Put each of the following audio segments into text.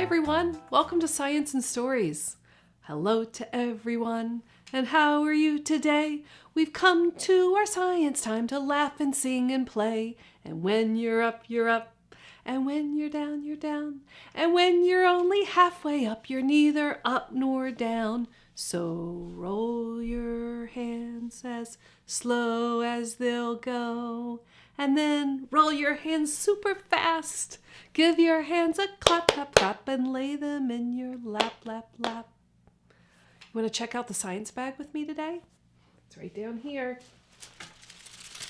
everyone, welcome to Science and Stories. Hello to everyone, and how are you today? We've come to our science time to laugh and sing and play. And when you're up, you're up. And when you're down, you're down. And when you're only halfway up, you're neither up nor down. So roll your hands as slow as they'll go. And then roll your hands super fast. Give your hands a clap, clap, clap, and lay them in your lap, lap, lap. You want to check out the science bag with me today? It's right down here.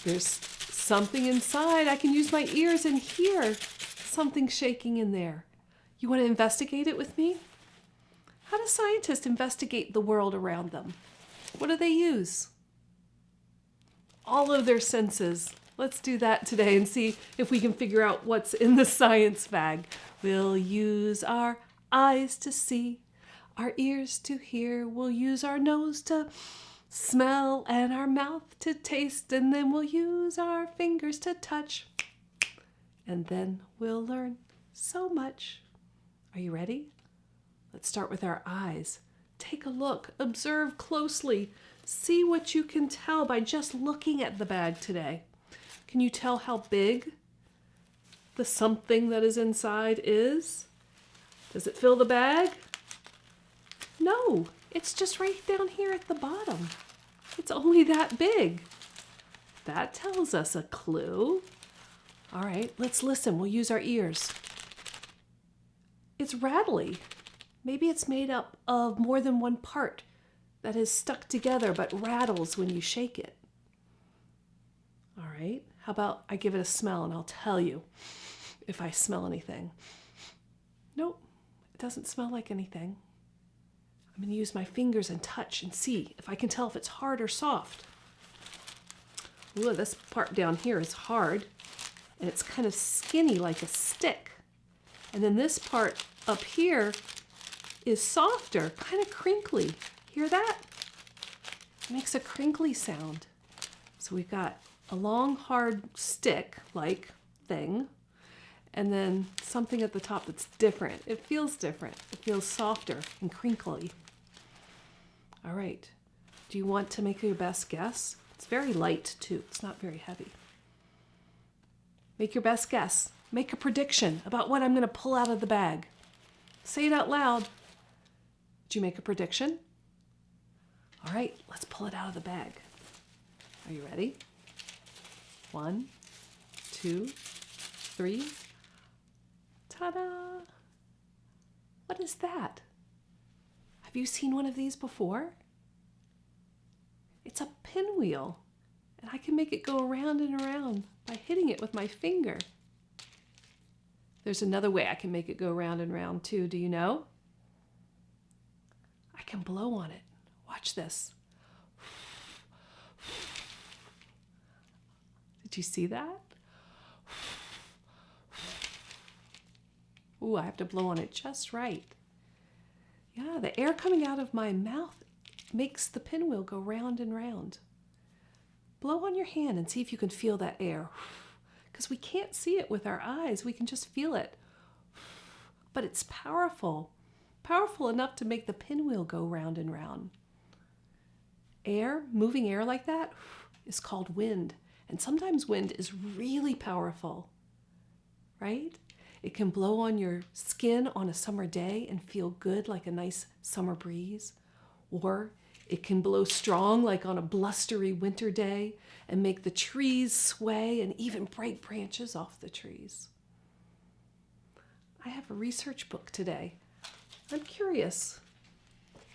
There's something inside. I can use my ears and hear something shaking in there. You want to investigate it with me? How do scientists investigate the world around them? What do they use? All of their senses. Let's do that today and see if we can figure out what's in the science bag. We'll use our eyes to see, our ears to hear. We'll use our nose to smell and our mouth to taste. And then we'll use our fingers to touch. And then we'll learn so much. Are you ready? Let's start with our eyes. Take a look. Observe closely. See what you can tell by just looking at the bag today. Can you tell how big the something that is inside is? Does it fill the bag? No, it's just right down here at the bottom. It's only that big. That tells us a clue. All right, let's listen. We'll use our ears. It's rattly. Maybe it's made up of more than one part that is stuck together but rattles when you shake it. All right, how about I give it a smell and I'll tell you if I smell anything. Nope, it doesn't smell like anything. I'm going to use my fingers and touch and see if I can tell if it's hard or soft. Ooh, this part down here is hard and it's kind of skinny like a stick. And then this part up here is softer, kind of crinkly. Hear that? It makes a crinkly sound. So we've got a long, hard stick-like thing, and then something at the top that's different. It feels different. It feels softer and crinkly. All right. Do you want to make your best guess? It's very light, too. It's not very heavy. Make your best guess. Make a prediction about what I'm going to pull out of the bag. Say it out loud. Did you make a prediction? All right, let's pull it out of the bag. Are you ready? 1, 2, 3. Ta-da! What is that? Have you seen one of these before? It's a pinwheel, and I can make it go around and around by hitting it with my finger. There's another way I can make it go round and round too. Do you know? I can blow on it. Watch this. Did you see that? Ooh, I have to blow on it just right. Yeah, the air coming out of my mouth makes the pinwheel go round and round. Blow on your hand and see if you can feel that air. Because we can't see it with our eyes. We can just feel it. But it's powerful. Powerful enough to make the pinwheel go round and round. Air, moving air like that, is called wind. And sometimes wind is really powerful, right? It can blow on your skin on a summer day and feel good like a nice summer breeze. Or it can blow strong like on a blustery winter day and make the trees sway and even break branches off the trees. I have a research book today. I'm curious,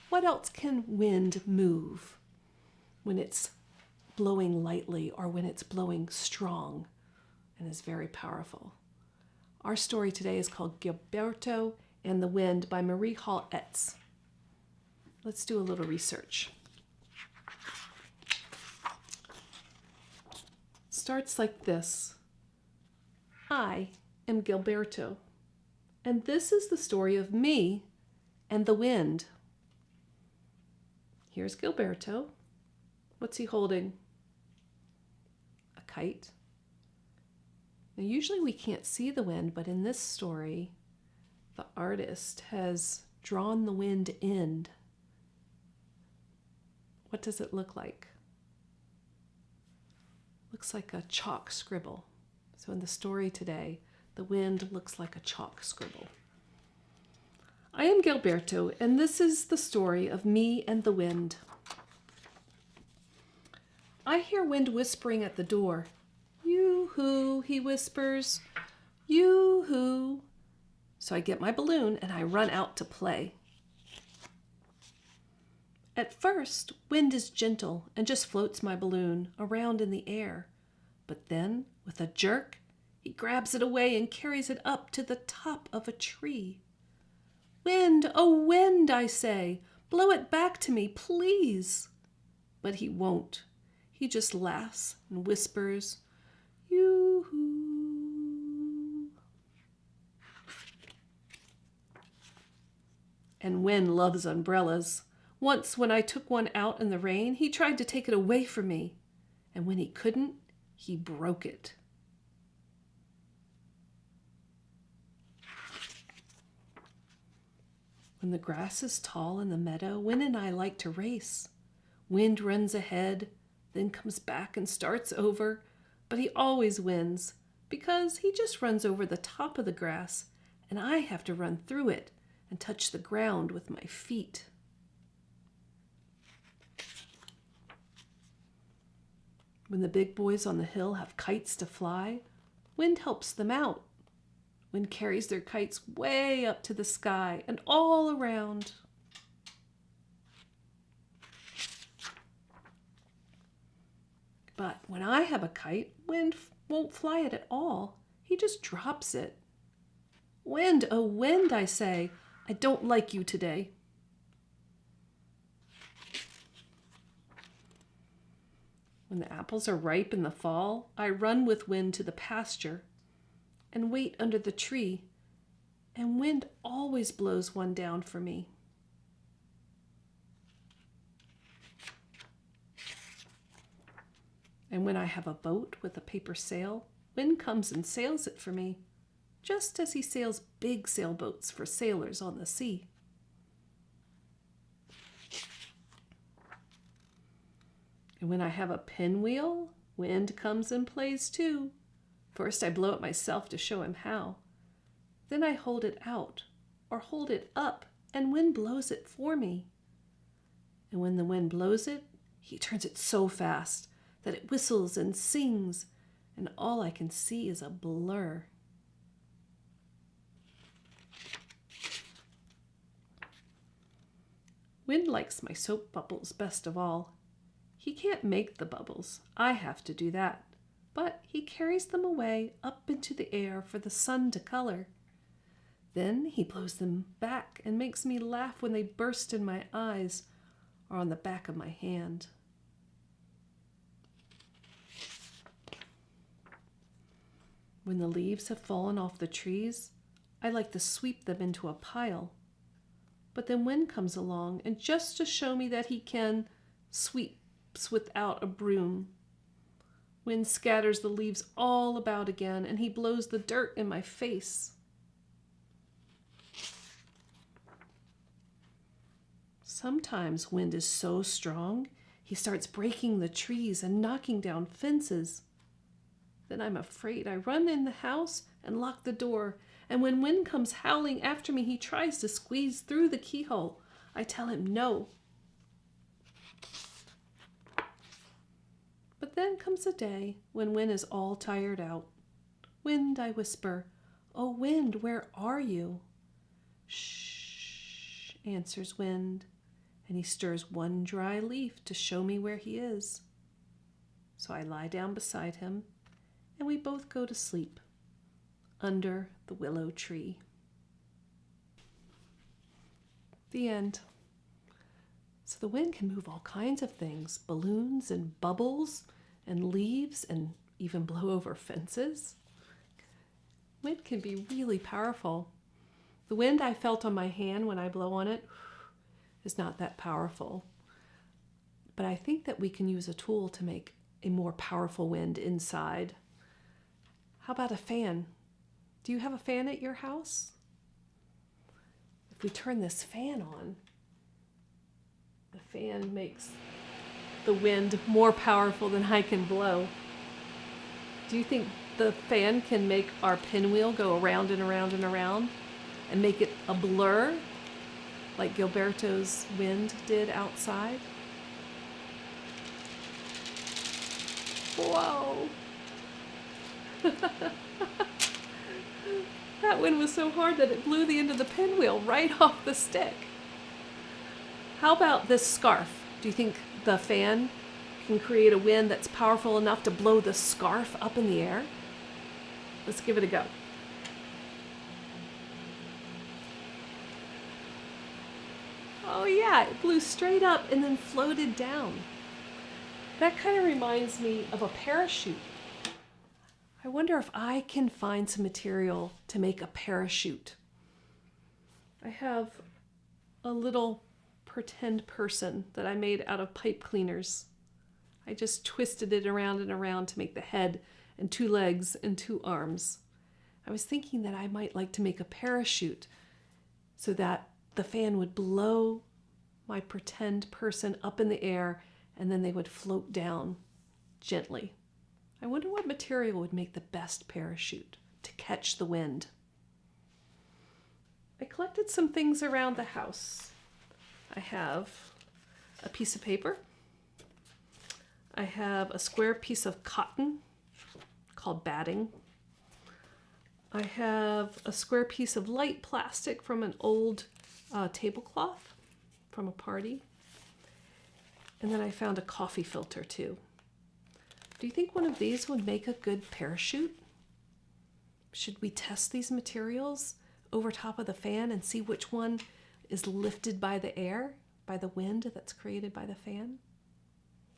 what else can wind move when it's blowing lightly or when it's blowing strong and is very powerful? Our story today is called Gilberto and the Wind by Marie Hall Etz. Let's do a little research. Starts like this. I am Gilberto, and this is the story of me and the wind. Here's Gilberto. What's he holding? A kite. Now, usually we can't see the wind, but in this story, The artist has drawn the wind in. What does it look like? Looks like a chalk scribble. So in the story today, the wind looks like a chalk scribble. I am Gilberto, and this is the story of me and the wind. I hear wind whispering at the door. Yoo-hoo, he whispers. Yoo-hoo. So I get my balloon and I run out to play. At first, wind is gentle and just floats my balloon around in the air. But then, with a jerk, he grabs it away and carries it up to the top of a tree. Wind, oh wind, I say, blow it back to me, please. But he won't. He just laughs and whispers, yoo-hoo. And wind loves umbrellas. Once when I took one out in the rain, he tried to take it away from me. And when he couldn't, he broke it. When the grass is tall in the meadow, Wind and I like to race. Wind runs ahead, then comes back and starts over, but he always wins because he just runs over the top of the grass and I have to run through it and touch the ground with my feet. When the big boys on the hill have kites to fly, Wind helps them out. Wind carries their kites way up to the sky and all around. But when I have a kite, Wind won't fly it at all. He just drops it. Wind, oh wind, I say, I don't like you today. When the apples are ripe in the fall, I run with Wind to the pasture and wait under the tree, and Wind always blows one down for me. And when I have a boat with a paper sail, Wind comes and sails it for me, just as he sails big sailboats for sailors on the sea. And when I have a pinwheel, Wind comes and plays too. First I blow it myself to show him how. Then I hold it out or hold it up and Wind blows it for me. And when the wind blows it, he turns it so fast that it whistles and sings and all I can see is a blur. Wind likes my soap bubbles best of all. He can't make the bubbles. I have to do that. But he carries them away up into the air for the sun to color. Then he blows them back and makes me laugh when they burst in my eyes or on the back of my hand. When the leaves have fallen off the trees, I like to sweep them into a pile. But then Wind comes along and just to show me that he can, sweeps without a broom. Wind scatters the leaves all about again, and he blows the dirt in my face. Sometimes Wind is so strong, he starts breaking the trees and knocking down fences. Then I'm afraid. I run in the house and lock the door, and when Wind comes howling after me, he tries to squeeze through the keyhole. I tell him no. But then comes a day when Wind is all tired out. Wind, I whisper, oh Wind, where are you? Shh, answers Wind, and he stirs one dry leaf to show me where he is. So I lie down beside him, and we both go to sleep under the willow tree. The end. So the wind can move all kinds of things, balloons and bubbles and leaves and even blow over fences. Wind can be really powerful. The wind I felt on my hand when I blow on it is not that powerful. But I think that we can use a tool to make a more powerful wind inside. How about a fan? Do you have a fan at your house? if we turn this fan on, the fan makes the wind more powerful than I can blow. Do you think the fan can make our pinwheel go around and around and around and make it a blur like Gilberto's wind did outside? Whoa! That wind was so hard that it blew the end of the pinwheel right off the stick. How about this scarf? Do you think the fan can create a wind that's powerful enough to blow the scarf up in the air? Let's give it a go. Oh yeah, it blew straight up and then floated down. That kind of reminds me of a parachute. I wonder if I can find some material to make a parachute. I have a little pretend person that I made out of pipe cleaners. I just twisted it around and around to make the head and 2 legs and 2 arms. I was thinking that I might like to make a parachute so that the fan would blow my pretend person up in the air and then they would float down gently. I wonder what material would make the best parachute to catch the wind. I collected some things around the house. I have a piece of paper. I have a square piece of cotton called batting. I have a square piece of light plastic from an old tablecloth from a party. And then I found a coffee filter too. Do you think one of these would make a good parachute? Should we test these materials over top of the fan and see which one is lifted by the air, by the wind that's created by the fan?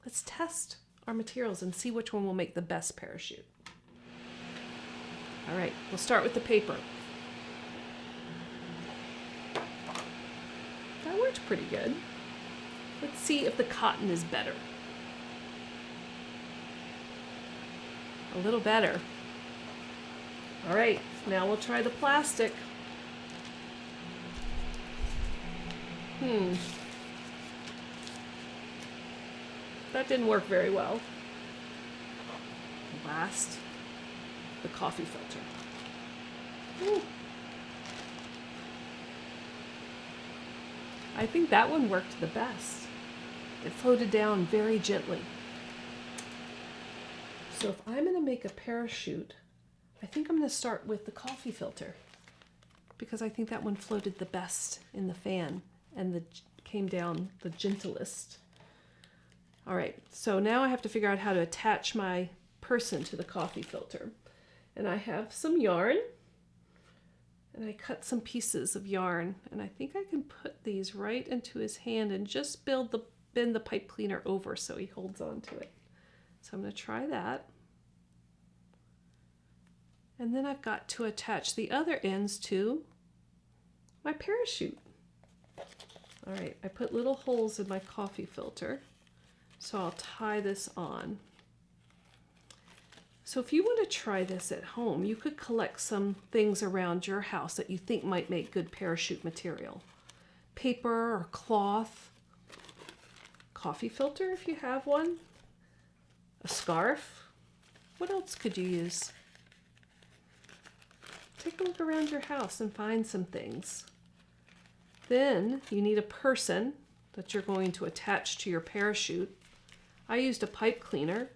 Let's test our materials and see which one will make the best parachute. All right, we'll start with the paper. That worked pretty good. Let's see if the cotton is better. A little better. All right, now we'll try the plastic. That didn't work very well. Last, the coffee filter. Ooh. I think that one worked the best. It floated down very gently. So if I'm going to make a parachute, I think I'm going to start with the coffee filter because I think that one floated the best in the fan and came down the gentlest. All right, so now I have to figure out how to attach my person to the coffee filter. And I have some yarn, and I cut some pieces of yarn, and I think I can put these right into his hand and just bend the pipe cleaner over so he holds on to it. So I'm going to try that. And then I've got to attach the other ends to my parachute. All right, I put little holes in my coffee filter, so I'll tie this on. So if you want to try this at home, you could collect some things around your house that you think might make good parachute material. Paper or cloth, coffee filter if you have one, a scarf. What else could you use? Take a look around your house and find some things. Then you need a person that you're going to attach to your parachute. I used a pipe cleaner,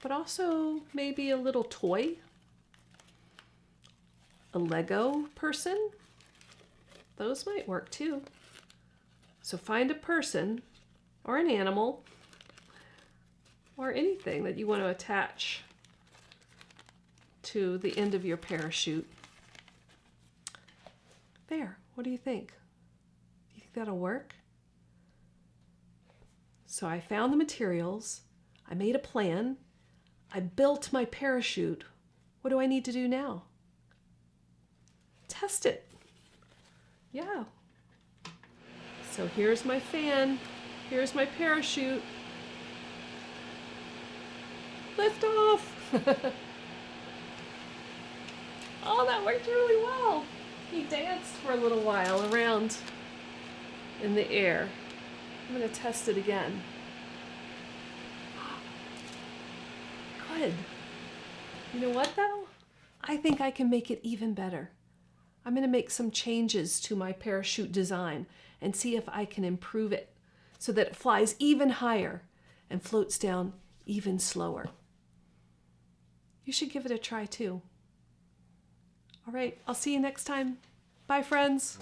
but also maybe a little toy, a Lego person. Those might work too. So find a person or an animal or anything that you want to attach to the end of your parachute. There, what do you think? Do you think that'll work? So I found the materials, I made a plan, I built my parachute. What do I need to do now? Test it. Yeah. So here's my fan, here's my parachute. Lift off! Oh, that worked really well. He danced for a little while around in the air. I'm going to test it again. Good. You know what though? I think I can make it even better. I'm going to make some changes to my parachute design and see if I can improve it so that it flies even higher and floats down even slower. You should give it a try too. All right, I'll see you next time. Bye, friends.